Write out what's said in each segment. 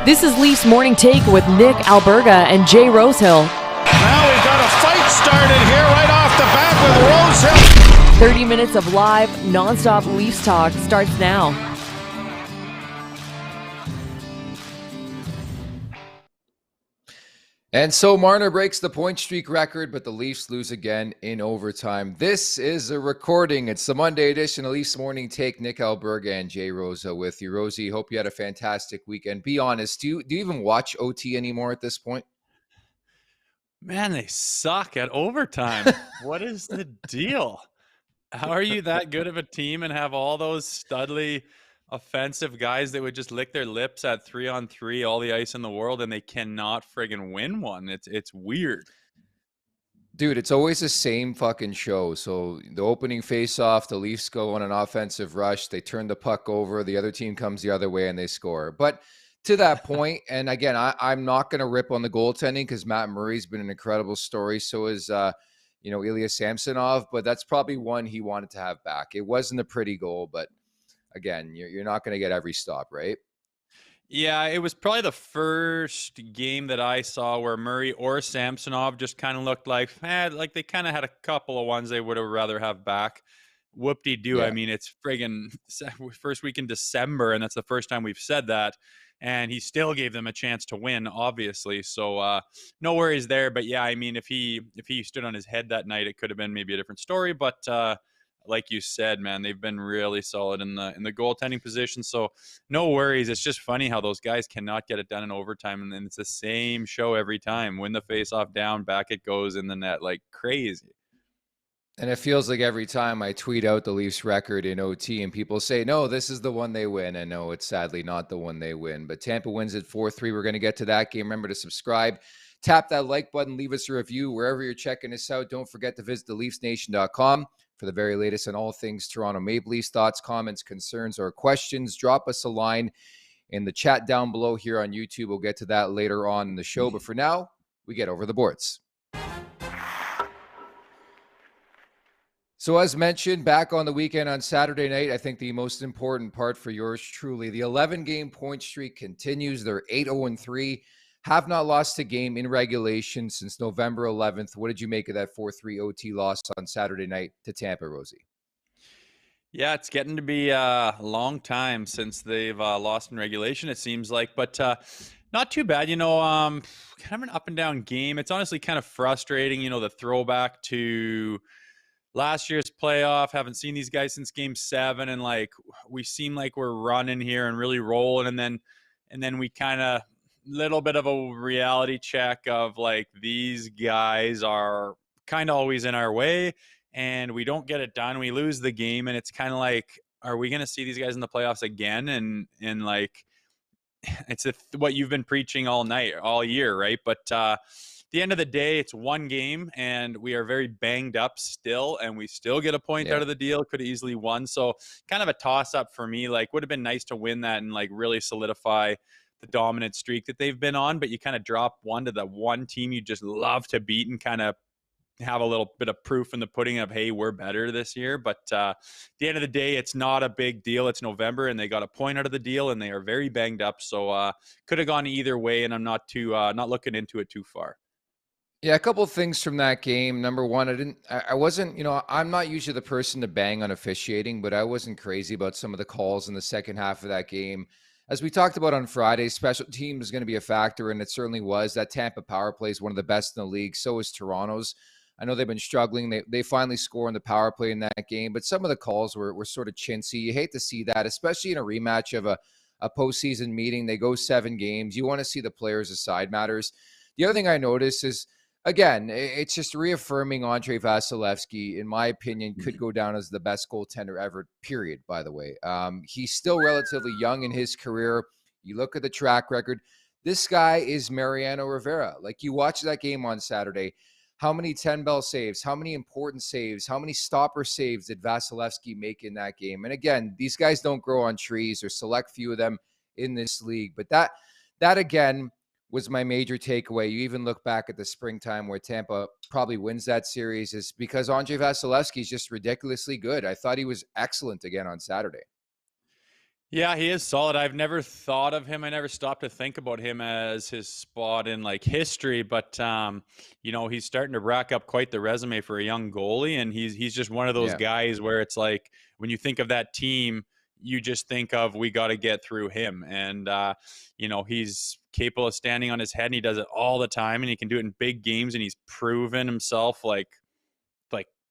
This is Leafs Morning Take with Nick Alberga and Jay Rosehill. Now we've got a fight started here right off the bat with Rosehill. 30 minutes of live, nonstop Leafs talk starts now. And so Marner breaks the point streak record, but the Leafs lose again in overtime. This is a recording. It's the Monday edition of Leafs Morning Take. Nick Alberga and Jay Rosehill with you. Rosie, hope you had a fantastic weekend. Be honest, do you even watch OT anymore at this point? Man, they suck at overtime. What is the deal? How are you that good of a team and have all those studly offensive guys that would just lick their lips at 3-on-3, all the ice in the world, and they cannot friggin' win one? It's weird. Dude, it's always the same fucking show. So the opening face-off, the Leafs go on an offensive rush. They turn the puck over. The other team comes the other way and they score. But to that point, and again, I'm not going to rip on the goaltending because Matt Murray's been an incredible story. So is, Ilya Samsonov. But that's probably one he wanted to have back. It wasn't a pretty goal, but again, you're not going to get every stop, right? Yeah, it was probably the first game that I saw where Murray or Samsonov just kind of looked like they kind of had a couple of ones they would have rather have back. Whoop-de-doo. Yeah. I mean, it's friggin' first week in December, and that's the first time we've said that. And he still gave them a chance to win, obviously. So no worries there. But yeah, I mean, if he stood on his head that night, it could have been maybe a different story. But like you said, man, they've been really solid in the goaltending position. So no worries. It's just funny how those guys cannot get it done in overtime, and then it's the same show every time. Win the faceoff down, back it goes in the net like crazy. And it feels like every time I tweet out the Leafs record in OT and people say, no, this is the one they win. And no, it's sadly not the one they win. But Tampa wins it 4-3. We're going to get to that game. Remember to subscribe. Tap that like button. Leave us a review wherever you're checking us out. Don't forget to visit theleafsnation.com for the very latest on all things Toronto Maple Leafs. Thoughts, comments, concerns, or questions. Drop us a line in the chat down below here on YouTube. We'll get to that later on in the show. But for now, we get over the boards. So as mentioned, back on the weekend on Saturday night, I think the most important part for yours truly, the 11-game point streak continues. They're 8-0-3, have not lost a game in regulation since November 11th. What did you make of that 4-3 OT loss on Saturday night to Tampa, Rosie? Yeah, it's getting to be a long time since they've lost in regulation, it seems like. But not too bad, kind of an up and down game. It's honestly kind of frustrating, the throwback to last year's playoff. Haven't seen these guys since game 7, and we seem like we're running here and really rolling, and then we kind of little bit of a reality check of these guys are kind of always in our way and we don't get it done. We lose the game, and it's kind of like, are we going to see these guys in the playoffs again? And it's what you've been preaching all year, right? But the end of the day, it's one game, and we are very banged up still, and we still get a point out of the deal. Could have easily won. So kind of a toss-up for me. Would have been nice to win that and really solidify the dominant streak that they've been on, but you kind of drop one to the one team you just love to beat and kind of have a little bit of proof in the pudding of, hey, we're better this year. But at the end of the day, it's not a big deal. It's November, and they got a point out of the deal, and they are very banged up. So could have gone either way, and I'm not not looking into it too far. Yeah, a couple of things from that game. Number one, I wasn't, I'm not usually the person to bang on officiating, but I wasn't crazy about some of the calls in the second half of that game. As we talked about on Friday, special teams is going to be a factor, and it certainly was. That Tampa power play is one of the best in the league. So is Toronto's. I know they've been struggling. They finally score on the power play in that game, but some of the calls were sort of chintzy. You hate to see that, especially in a rematch of a postseason meeting. They go 7 games. You want to see the players aside matters. The other thing I noticed is, again, it's just reaffirming Andrei Vasilevskiy, in my opinion, could go down as the best goaltender ever, period, by the way. He's still relatively young in his career. You look at the track record. This guy is Mariano Rivera. You watch that game on Saturday. How many 10-bell saves, how many important saves, how many stopper saves did Vasilevskiy make in that game? And again, these guys don't grow on trees, or select few of them in this league. But that again, was my major takeaway. You even look back at the springtime where Tampa probably wins that series, is because Andrei Vasilevskiy is just ridiculously good. I thought he was excellent again on Saturday. Yeah, he is solid. I've never thought of him. I never stopped to think about him as his spot in like history, but he's starting to rack up quite the resume for a young goalie, and he's just one of those Yeah. guys where it's like when you think of that team, you just think of we got to get through him, and he's capable of standing on his head, and he does it all the time, and he can do it in big games, and he's proven himself like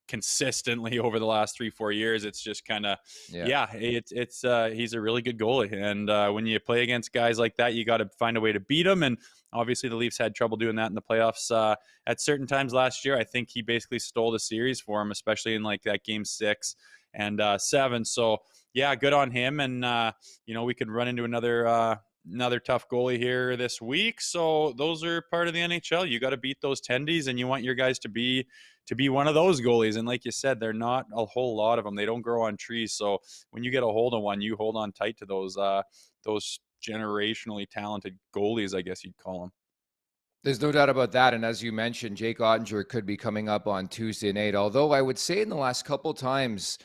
consistently over the last 3-4 years. It's just kind of Yeah. yeah, it's he's a really good goalie, and when you play against guys like that, you got to find a way to beat them. And obviously the Leafs had trouble doing that in the playoffs at certain times last year. I think he basically stole the series for him, especially in like that game 6 and 7. So yeah, good on him. And we could run into another tough goalie here this week. So those are part of the NHL. You got to beat those tendies, and you want your guys to be one of those goalies. And like you said, they're not a whole lot of them. They don't grow on trees. So when you get a hold of one, you hold on tight to those generationally talented goalies, I guess you'd call them. There's no doubt about that. And as you mentioned, Jake Ottinger could be coming up on Tuesday night. Although I would say in the last couple times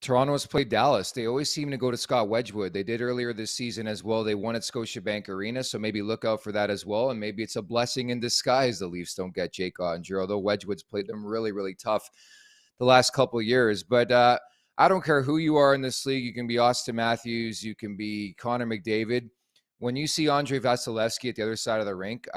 Toronto has played Dallas, they always seem to go to Scott Wedgwood. They did earlier this season as well. They won at Scotiabank Arena, so maybe look out for that as well. And maybe it's a blessing in disguise the Leafs don't get Jake Ottinger, although Wedgwood's played them really, really tough the last couple of years. But I don't care who you are in this league. You can be Austin Matthews. You can be Connor McDavid. When you see Andrei Vasilevsky at the other side of the rink,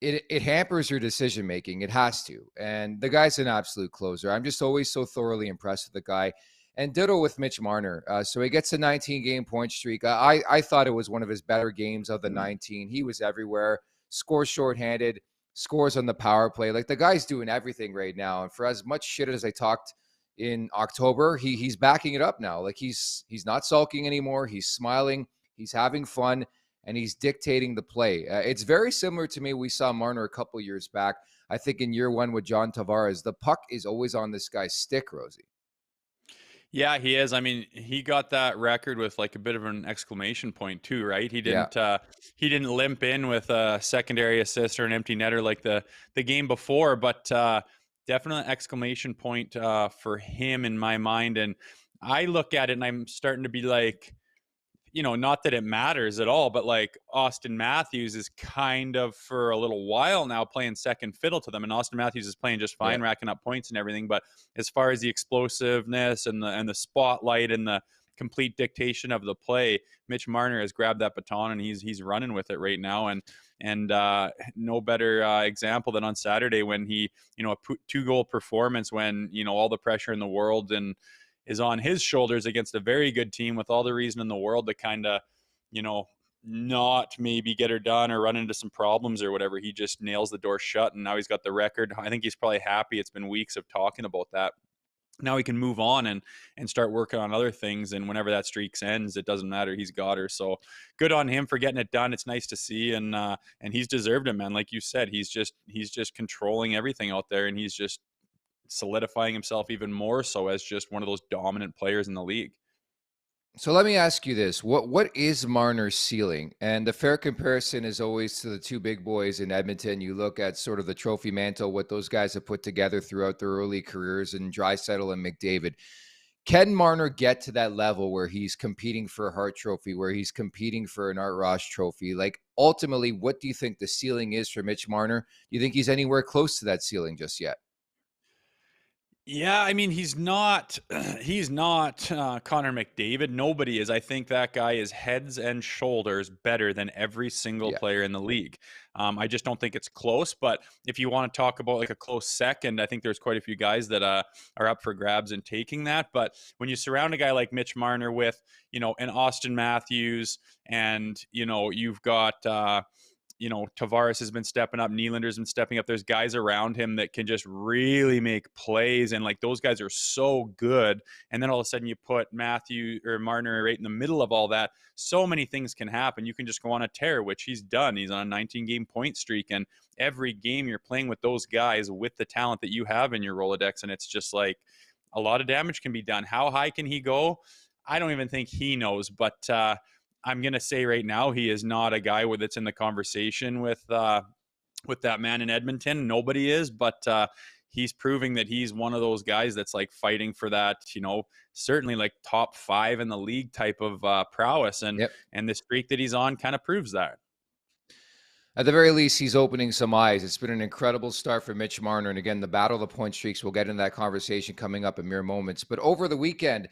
it hampers your decision making. It has to. And the guy's an absolute closer. I'm just always so thoroughly impressed with the guy. And ditto with Mitch Marner. So he gets a 19-game point streak. I thought it was one of his better games of the 19. He was everywhere. Scores shorthanded. Scores on the power play. Like, the guy's doing everything right now. And for as much shit as I talked in October, he's backing it up now. Like, he's not sulking anymore. He's smiling. He's having fun. And he's dictating the play. It's very similar to me. We saw Marner a couple years back. I think in year 1 with John Tavares, the puck is always on this guy's stick, Rosie. Yeah, he is. I mean, he got that record with like a bit of an exclamation point too, right? He Yeah. didn't limp in with a secondary assist or an empty netter like the game before, but definitely an exclamation point for him in my mind. And I look at it and I'm starting to be like, not that it matters at all, but like Austin Matthews is kind of for a little while now playing second fiddle to them. And Austin Matthews is playing just fine, racking up points and everything. But as far as the explosiveness and the spotlight and the complete dictation of the play, Mitch Marner has grabbed that baton and he's running with it right now. And no better example than on Saturday when he, a 2-goal performance when, all the pressure in the world and is on his shoulders against a very good team with all the reason in the world to kind of, not maybe get her done or run into some problems or whatever. He just nails the door shut, and now he's got the record. I think he's probably happy. It's been weeks of talking about that. Now he can move on and start working on other things. And whenever that streak ends, it doesn't matter. He's got her. So good on him for getting it done. It's nice to see. And he's deserved it, man. Like you said, he's just controlling everything out there, and he's just solidifying himself even more so as just one of those dominant players in the league. So let me ask you this. What is Marner's ceiling? And the fair comparison is always to the two big boys in Edmonton. You look at sort of the trophy mantle, what those guys have put together throughout their early careers, in Draisaitl and McDavid. Can Marner get to that level where he's competing for a Hart Trophy, where he's competing for an Art Ross Trophy? Like, ultimately, what do you think the ceiling is for Mitch Marner? Do you think he's anywhere close to that ceiling just yet? Yeah, I mean, he's not Connor McDavid. Nobody is. I think that guy is heads and shoulders better than every single player in the league. I just don't think it's close. But if you want to talk about like a close second, I think there's quite a few guys that are up for grabs and taking that. But when you surround a guy like Mitch Marner with, an Austin Matthews, and you've got Tavares has been stepping up. Nylander's been stepping up. There's guys around him that can just really make plays. And like, those guys are so good. And then all of a sudden you put Matthew or Marner right in the middle of all that. So many things can happen. You can just go on a tear, which he's done. He's on a 19-game point streak. And every game you're playing with those guys with the talent that you have in your Rolodex. And it's just like a lot of damage can be done. How high can he go? I don't even think he knows, but, I'm going to say right now, he is not a guy that's in the conversation with that man in Edmonton. Nobody is, but he's proving that he's one of those guys that's like fighting for that, certainly like top 5 in the league type of prowess. Yep. And the streak that he's on kind of proves that. At the very least, he's opening some eyes. It's been an incredible start for Mitch Marner. And again, the battle of the point streaks, we'll get into that conversation coming up in mere moments. But over the weekend,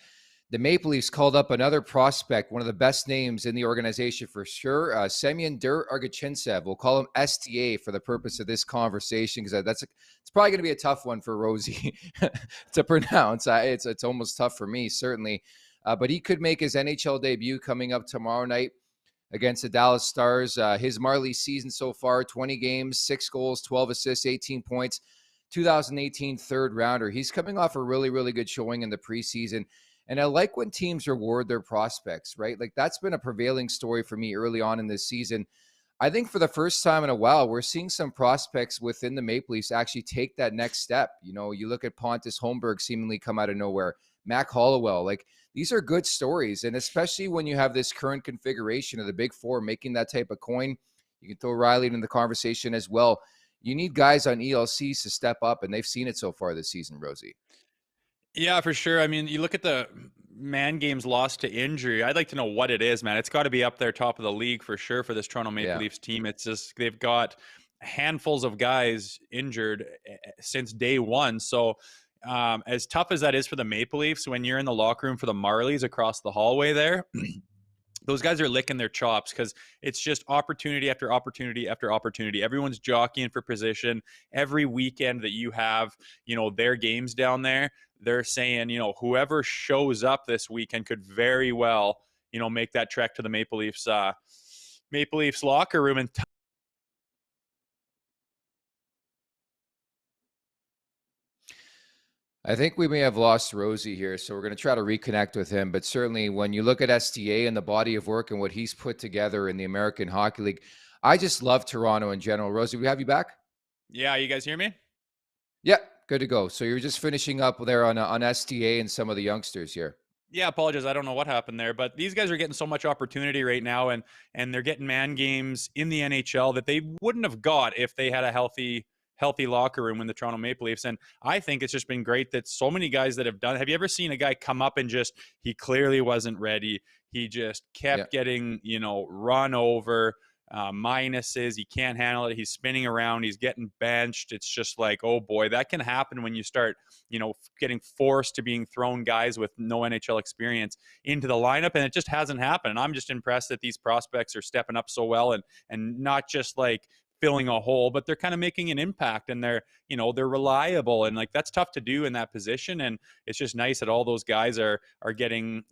the Maple Leafs called up another prospect, one of the best names in the organization for sure, Semyon Argachintsev. We'll call him STA for the purpose of this conversation, because it's probably going to be a tough one for Rosie to pronounce. It's almost tough for me, certainly. But he could make his NHL debut coming up tomorrow night against the Dallas Stars. His Marley season so far, 20 games, 6 goals, 12 assists, 18 points, 2018 third rounder. He's coming off a really, really good showing in the preseason. And I like when teams reward their prospects, right? Like, that's been a prevailing story for me early on in this season. I think for the first time in a while, we're seeing some prospects within the Maple Leafs actually take that next step. You look at Pontus Holmberg seemingly come out of nowhere, Mac Hollowell, like, these are good stories. And especially when you have this current configuration of the big four making that type of coin, you can throw Riley into the conversation as well. You need guys on ELCs to step up, and they've seen it so far this season, Rosie. Yeah, for sure. I mean, you look at the man games lost to injury. I'd like to know what it is, man. It's got to be up there top of the league for sure for this Toronto Maple Leafs team. It's just they've got handfuls of guys injured since day one. So as tough as that is for the Maple Leafs, when you're in the locker room for the Marlies across the hallway there, those guys are licking their chops because it's just opportunity after opportunity after opportunity. Everyone's jockeying for position. Every weekend that you have, their games down there, they're saying, whoever shows up this weekend could very well, make that trek to the Maple Leafs locker room. And I think we may have lost Rosie here, so we're going to try to reconnect with him. But certainly when you look at STA and the body of work and what he's put together in the American Hockey League, I just love Toronto in general. Rosie, we have you back? Yeah, you guys hear me? Yeah, good to go. So you're just finishing up there on STA and some of the youngsters here. Yeah, apologize. I don't know what happened there, but these guys are getting so much opportunity right now, and they're getting man games in the NHL that they wouldn't have got if they had a healthy locker room in the Toronto Maple Leafs. And I think it's just been great that so many guys that have done. Have you ever seen a guy come up and just he clearly wasn't ready? He just kept getting run over. Minuses, he can't handle it, he's spinning around, he's getting benched. It's just like, oh boy, that can happen when you start getting forced to being thrown guys with no NHL experience into the lineup, and it just hasn't happened. And I'm just impressed that these prospects are stepping up so well and not just like filling a hole, but they're kind of making an impact, and they're reliable, and like that's tough to do in that position. And it's just nice that all those guys are getting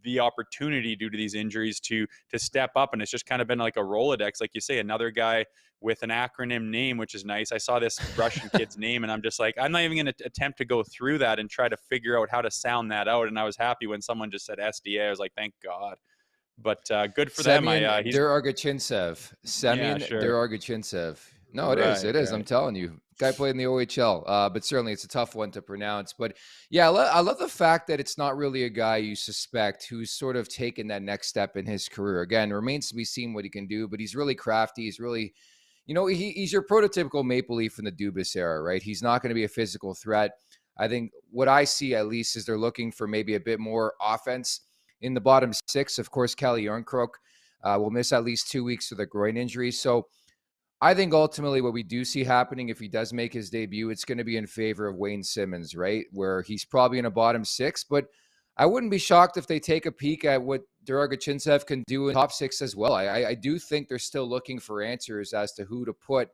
the opportunity due to these injuries to step up. And it's just kind of been like a Rolodex, like you say, another guy with an acronym name, which is nice. I saw this Russian kid's name, and I'm just like, I'm not even going to attempt to go through that and try to figure out how to sound that out. And I was happy when someone just said SDA. I was like, thank God. But good for them. Argachintsev. Semyon Argachintsev. No, it is. It is. I'm telling you. Guy played in the OHL. But certainly it's a tough one to pronounce. But yeah, I love the fact that it's not really a guy you suspect who's sort of taken that next step in his career. Again, remains to be seen what he can do, but he's really crafty. He's really, he's your prototypical Maple Leaf in the Dubas era, right? He's not going to be a physical threat. I think what I see at least is they're looking for maybe a bit more offense in the bottom six. Of course, Kelly Yarncroke will miss at least 2 weeks with a groin injury. So I think ultimately what we do see happening, if he does make his debut, it's going to be in favor of Wayne Simmons, right? Where he's probably in a bottom six, but I wouldn't be shocked if they take a peek at what Argachintsev can do in top six as well. I do think they're still looking for answers as to who to put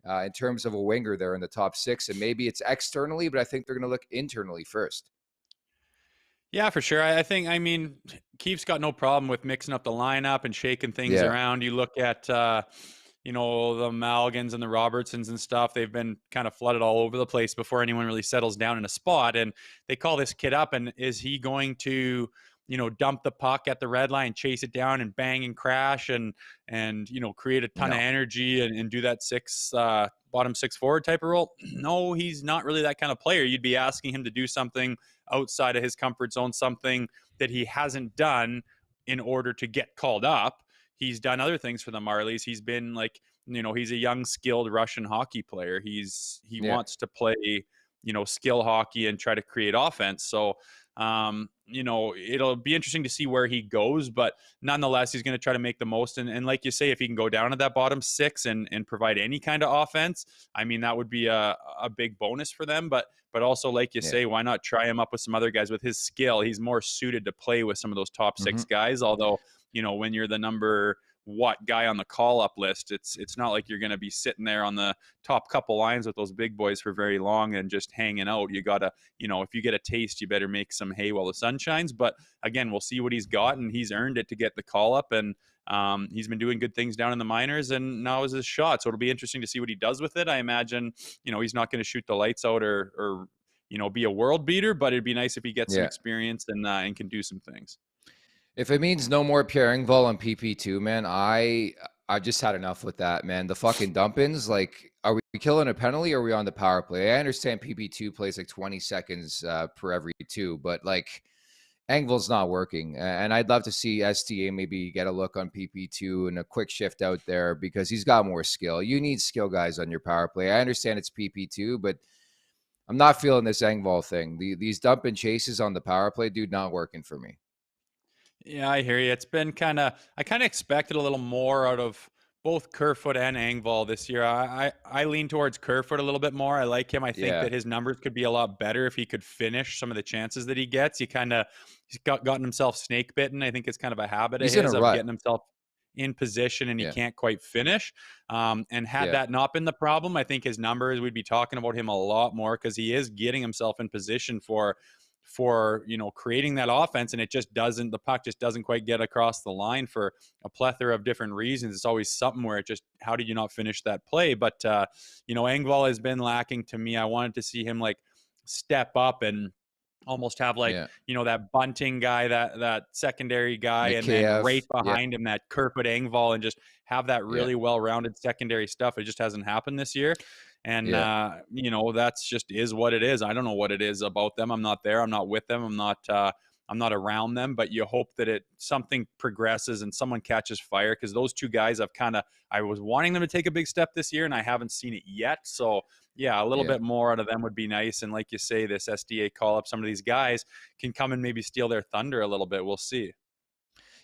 in terms of a winger there in the top six. And maybe it's externally, but I think they're going to look internally first. Yeah, for sure. I think, Keefe's got no problem with mixing up the lineup and shaking things around. You look at, the Malgins and the Robertsons and stuff. They've been kind of flooded all over the place before anyone really settles down in a spot. And they call this kid up, and is he going to, dump the puck at the red line, chase it down and bang and crash and create a ton of energy and do that bottom six forward type of role? No, he's not really that kind of player. You'd be asking him to do something outside of his comfort zone, something that he hasn't done in order to get called up. He's done other things for the Marlies. He's been like he's a young, skilled Russian hockey player. He wants to play, skill hockey and try to create offense. So, it'll be interesting to see where he goes, but nonetheless, he's going to try to make the most. And like you say, if he can go down to that bottom six and provide any kind of offense, I mean, that would be a big bonus for them. But also, like you say, why not try him up with some other guys with his skill? He's more suited to play with some of those top six guys. Although, when you're the number guy on the call up list, it's not like you're going to be sitting there on the top couple lines with those big boys for very long and just hanging out. You gotta, if you get a taste, you better make some hay while the sun shines. But again, we'll see what he's got, and he's earned it to get the call up, and he's been doing good things down in the minors, and now is his shot. So it'll be interesting to see what he does with it. I imagine, he's not going to shoot the lights out or be a world beater, but it'd be nice if he gets some experience and can do some things. If it means no more Pierre Engvall on PP2, man, I just had enough with that, man. The fucking dump-ins, like, are we killing a penalty or are we on the power play? I understand PP2 plays like 20 seconds per every two, but like Engvall's not working. And I'd love to see STA maybe get a look on PP2 and a quick shift out there because he's got more skill. You need skill guys on your power play. I understand it's PP2, but I'm not feeling this Engvall thing. These dump-in chases on the power play, dude, not working for me. Yeah, I hear you. It's been I kind of expected a little more out of both Kerfoot and Engvall this year. I lean towards Kerfoot a little bit more. I like him. I think that his numbers could be a lot better if he could finish some of the chances that he gets. He's gotten himself snake bitten. I think it's kind of a habit of his of getting himself in position and he can't quite finish. And had that not been the problem, I think his numbers, we'd be talking about him a lot more because he is getting himself in position for creating that offense, and the puck just doesn't quite get across the line for a plethora of different reasons. It's always something where how did you not finish that play? But Engvall has been lacking to me. I wanted to see him like step up and almost have that bunting guy, that secondary guy, and then right behind him that Kerfoot Engvall, and just have that really well-rounded secondary stuff. It just hasn't happened this year. And, that's just is what it is. I don't know what it is about them. I'm not there. I'm not with them. I'm not around them, but you hope that something progresses and someone catches fire. Cause those two guys I was wanting them to take a big step this year and I haven't seen it yet. So a little bit more out of them would be nice. And like you say, this SDA call up, some of these guys can come and maybe steal their thunder a little bit. We'll see.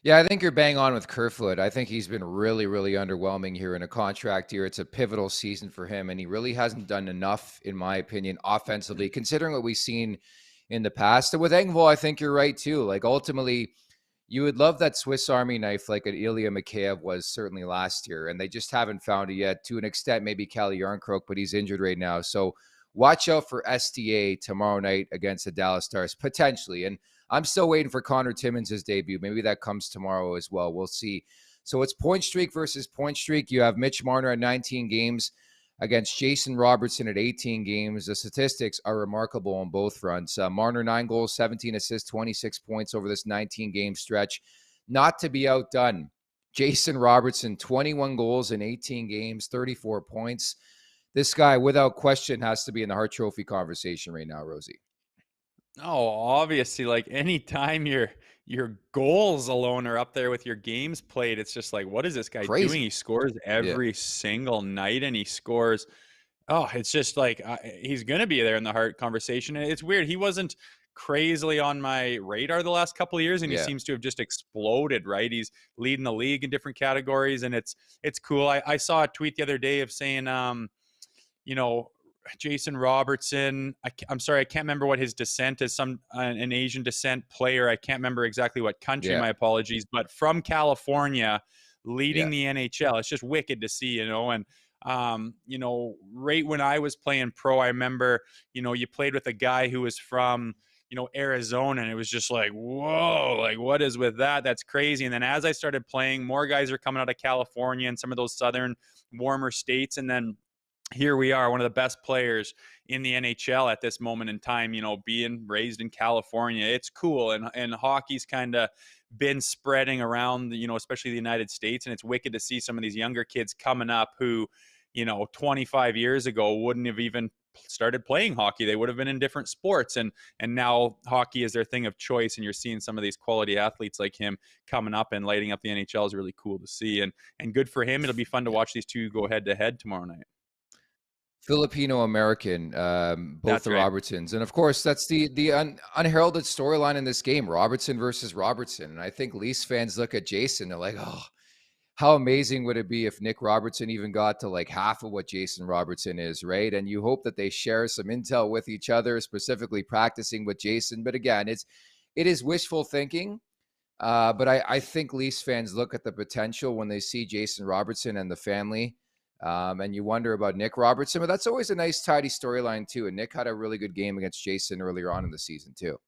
Yeah, I think you're bang on with Kerfoot. I think he's been really, really underwhelming here in a contract year. It's a pivotal season for him, and he really hasn't done enough, in my opinion, offensively, considering what we've seen in the past. And with Engvall, I think you're right, too. Like, ultimately, you would love that Swiss Army knife like an Ilya Mikheyev was certainly last year, and they just haven't found it yet. To an extent, maybe Kalle Yarncroke, but he's injured right now. So watch out for STA tomorrow night against the Dallas Stars, potentially. And I'm still waiting for Connor Timmins' debut. Maybe that comes tomorrow as well. We'll see. So it's point streak versus point streak. You have Mitch Marner at 19 games against Jason Robertson at 18 games. The statistics are remarkable on both fronts. Marner, 9 goals, 17 assists, 26 points over this 19-game stretch. Not to be outdone, Jason Robertson, 21 goals in 18 games, 34 points. This guy, without question, has to be in the Hart Trophy conversation right now, Rosie. Oh, obviously, like anytime your goals alone are up there with your games played, it's just like, what is this guy doing? He scores every single night, and he scores. Oh, it's just like he's going to be there in the Hart conversation. And it's weird. He wasn't crazily on my radar the last couple of years, and he seems to have just exploded, right? He's leading the league in different categories, and it's cool. I saw a tweet the other day of saying, Jason Robertson, I'm sorry, I can't remember what his descent is, an Asian descent player. I can't remember exactly what country, my apologies, but from California leading the NHL. It's just wicked to see, and right when I was playing pro, I remember, you played with a guy who was from, Arizona, and it was just like, whoa, like what is with that? That's crazy. And then as I started playing, more guys are coming out of California and some of those southern warmer states. And then here we are, one of the best players in the NHL at this moment in time, being raised in California. It's cool. And hockey's kind of been spreading around, especially the United States. And it's wicked to see some of these younger kids coming up who, 25 years ago wouldn't have even started playing hockey. They would have been in different sports, and now hockey is their thing of choice. And you're seeing some of these quality athletes like him coming up and lighting up the NHL is really cool to see, and good for him. It'll be fun to watch these two go head to head tomorrow night. Filipino American, both That's the right. Robertsons, and of course that's the unheralded storyline in this game: Robertson versus Robertson. And I think Leafs fans look at Jason, they're like, oh, how amazing would it be if Nick Robertson even got to like half of what Jason Robertson is, right? And you hope that they share some intel with each other, specifically practicing with Jason. But again, it is wishful thinking. But I think Leafs fans look at the potential when they see Jason Robertson and the family. And you wonder about Nick Robertson, but that's always a nice, tidy storyline too. And Nick had a really good game against Jason earlier on in the season too.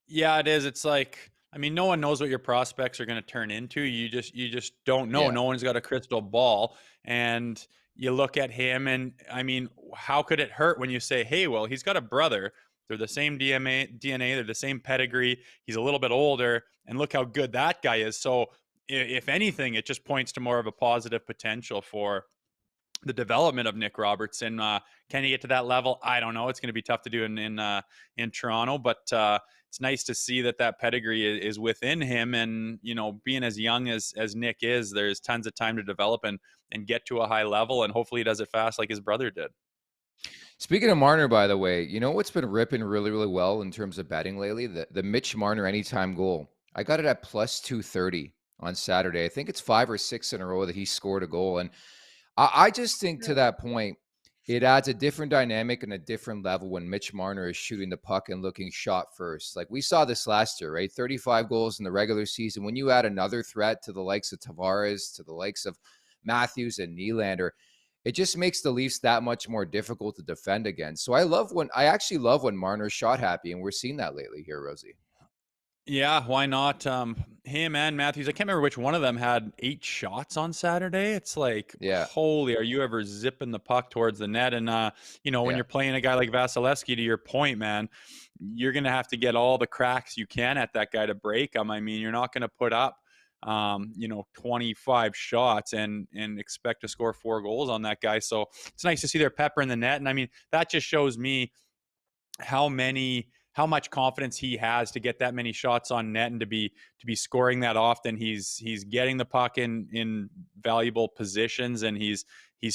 Yeah, it is. It's like, I mean, no one knows what your prospects are going to turn into. You just don't know. Yeah. No one's got a crystal ball. And you look at him, and I mean, how could it hurt when you say, "Hey, well, he's got a brother. They're the same DNA, they're the same pedigree. He's a little bit older, and look how good that guy is." So, if anything, it just points to more of a positive potential for the development of Nick Robertson. Can he get to that level? I don't know. It's going to be tough to do in Toronto, but it's nice to see that pedigree is within him. And being as young as Nick is, there's tons of time to develop and get to a high level, and hopefully he does it fast like his brother did. Speaking of Marner, by the way, you know what's been ripping really, really well in terms of betting lately? The Mitch Marner anytime goal. I got it at plus 230 on Saturday. I think it's 5 or 6 in a row that he scored a goal. And I just think to that point, it adds a different dynamic and a different level when Mitch Marner is shooting the puck and looking shot first. Like we saw this last year, right? 35 goals in the regular season. When you add another threat to the likes of Tavares, to the likes of Matthews and Nylander, it just makes the Leafs that much more difficult to defend against. So I actually love when Marner's shot happy, and we're seeing that lately here, Rosie. Yeah, why not? Him and Matthews. I can't remember which one of them had 8 shots on Saturday. It's like, Yeah. holy, are you ever zipping the puck towards the net? And, when you're playing a guy like Vasilevsky, to your point, man, you're going to have to get all the cracks you can at that guy to break him. I mean, you're not going to put up, 25 shots and expect to score 4 goals on that guy. So it's nice to see their pepper in the net. And I mean, that just shows me how much confidence he has to get that many shots on net and to be scoring that often. He's getting the puck in valuable positions, and he's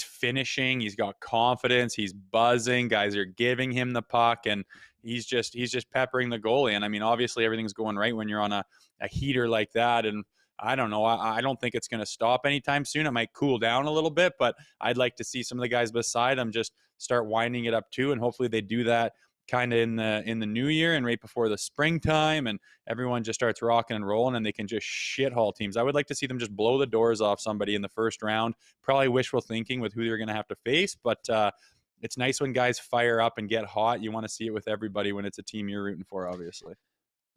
finishing. He's got confidence. He's buzzing. Guys are giving him the puck, and he's just peppering the goalie. And I mean, obviously everything's going right when you're on a heater like that. And I don't know. I don't think it's going to stop anytime soon. It might cool down a little bit, but I'd like to see some of the guys beside him just start winding it up too. And hopefully they do that kind of in the new year and right before the springtime, and everyone just starts rocking and rolling, and they can just shithole teams. I would like to see them just blow the doors off somebody in the first round. Probably wishful thinking with who they're going to have to face, but it's nice when guys fire up and get hot. You want to see it with everybody when it's a team you're rooting for, obviously.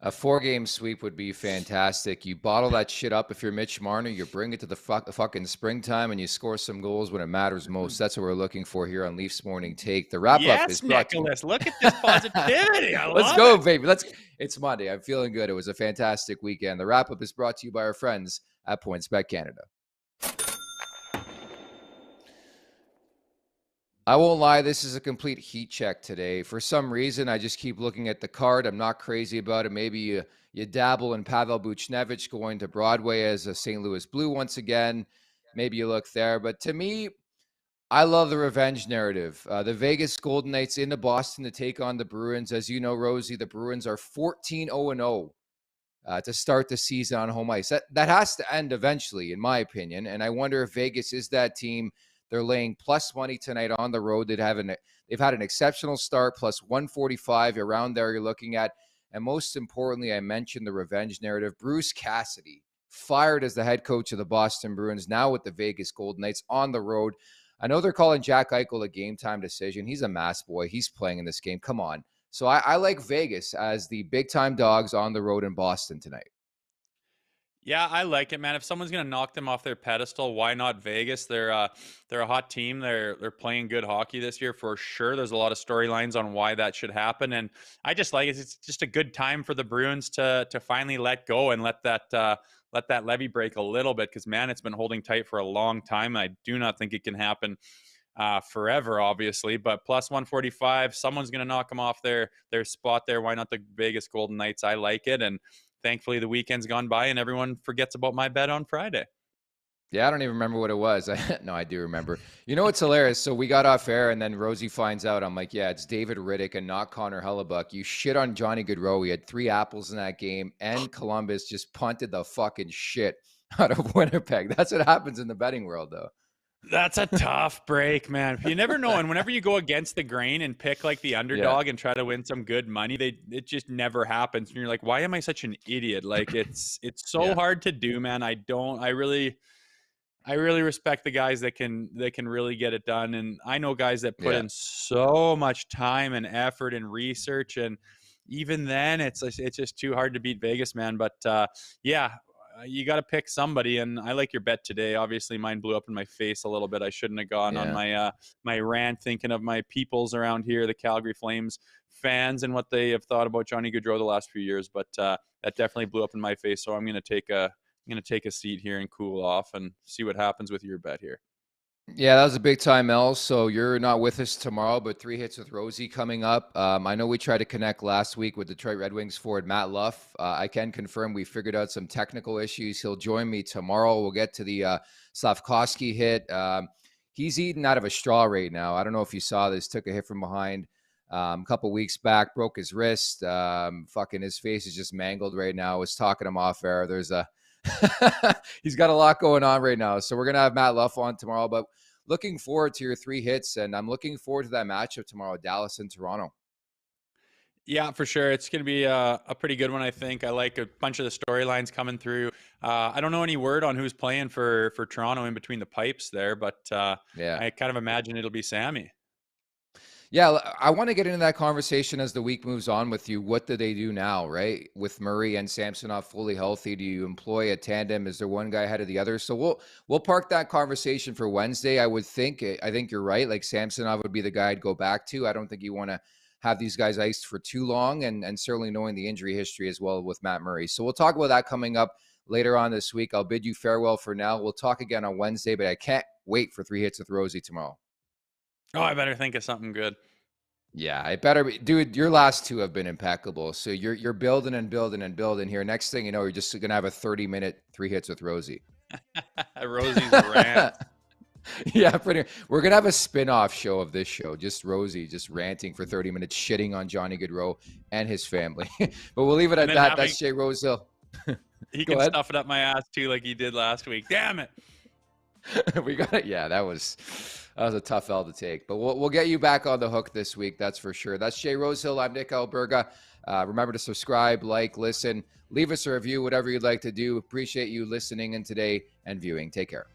A 4-game sweep would be fantastic. You bottle that shit up if you're Mitch Marner. You bring it to the fucking springtime, and you score some goals when it matters most. That's what we're looking for here on Leafs Morning Take. The wrap-up is brought to you. Nicholas, look at this positivity. Let's go, baby. It's Monday. I'm feeling good. It was a fantastic weekend. The wrap-up is brought to you by our friends at PointsBet Canada. I won't lie, this is a complete heat check today. For some reason, I just keep looking at the card. I'm not crazy about it. Maybe you dabble in Pavel Buchnevich going to Broadway as a St. Louis Blue once again. Maybe you look there. But to me, I love the revenge narrative. The Vegas Golden Knights into Boston to take on the Bruins. As you know, Rosie, the Bruins are 14-0-0 to start the season on home ice. That has to end eventually, in my opinion. And I wonder if Vegas is that team. They're laying plus money tonight on the road. They've had an exceptional start, plus 145 around there you're looking at. And most importantly, I mentioned the revenge narrative. Bruce Cassidy, fired as the head coach of the Boston Bruins, now with the Vegas Golden Knights on the road. I know they're calling Jack Eichel a game-time decision. He's a mass boy. He's playing in this game. Come on. So I like Vegas as the big-time dogs on the road in Boston tonight. Yeah, I like it, man. If someone's gonna knock them off their pedestal, why not Vegas? They're a hot team. They're playing good hockey this year for sure. There's a lot of storylines on why that should happen, and I just like it. It's just a good time for the Bruins to finally let go and let that levee break a little bit, because man, it's been holding tight for a long time. I do not think it can happen forever, obviously, but plus 145, someone's going to knock them off their spot there. Why not the Vegas Golden Knights? I like it. And thankfully the weekend's gone by and everyone forgets about my bet on Friday. Yeah, I don't even remember what it was. No, I do remember. You know what's hilarious? So we got off air, and then Rosie finds out. I'm like, yeah, it's David Riddick and not Connor Hellebuck. You shit on Johnny Gaudreau. He had 3 apples in that game, and Columbus just punted the fucking shit out of Winnipeg. That's what happens in the betting world, though. That's a tough break, man. You never know. And whenever you go against the grain and pick like the underdog and try to win some good money, it just never happens. And you're like, why am I such an idiot? Like it's so hard to do, man. I really respect the guys that can really get it done. And I know guys that put in so much time and effort and research. And even then it's just too hard to beat Vegas, man. But you got to pick somebody. And I like your bet today. Obviously mine blew up in my face a little bit. I shouldn't have gone on my rant thinking of my peoples around here, the Calgary Flames fans and what they have thought about Johnny Gaudreau the last few years. But that definitely blew up in my face. So I'm going to take a seat here and cool off and see what happens with your bet here. Yeah, that was a big time, L. So you're not with us tomorrow, but 3 hits with Rosie coming up. I know we tried to connect last week with Detroit Red Wings forward Matt Luff. I can confirm we figured out some technical issues. He'll join me tomorrow. We'll get to the Slavkovsky hit. He's eating out of a straw right now. I don't know if you saw this. Took a hit from behind a couple weeks back, broke his wrist. Fucking his face is just mangled right now. I was talking to him off air. There's a he's got a lot going on right now. So we're going to have Matt Luff on tomorrow, but looking forward to your 3 hits. And I'm looking forward to that matchup tomorrow, Dallas and Toronto. Yeah, for sure. It's going to be a pretty good one, I think. I like a bunch of the storylines coming through. I don't know any word on who's playing for Toronto in between the pipes there, but I kind of imagine it'll be Sammy. Yeah, I want to get into that conversation as the week moves on with you. What do they do now, right? With Murray and Samsonov fully healthy, do you employ a tandem? Is there one guy ahead of the other? So we'll park that conversation for Wednesday. I think you're right. Like Samsonov would be the guy I'd go back to. I don't think you want to have these guys iced for too long, and certainly knowing the injury history as well with Matt Murray. So we'll talk about that coming up later on this week. I'll bid you farewell for now. We'll talk again on Wednesday, but I can't wait for 3 hits with Rosie tomorrow. Oh, I better think of something good. Yeah, it better be. Dude, your last 2 have been impeccable. So you're building and building and building here. Next thing you know, you're just going to have a 30-minute 3 hits with Rosie. Rosie's rant. Yeah, we're going to have a spin-off show of this show. Just Rosie just ranting for 30 minutes, shitting on Johnny Gaudreau and his family. But we'll leave it at that. That's Jay Rosehill. He can stuff it up my ass too like he did last week. Damn it. We got it. Yeah, that was a tough L to take, but we'll get you back on the hook this week. That's for sure. That's Jay Rosehill. I'm Nick Alberga. Remember to subscribe, like, listen, leave us a review, whatever you'd like to do. Appreciate you listening in today and viewing. Take care.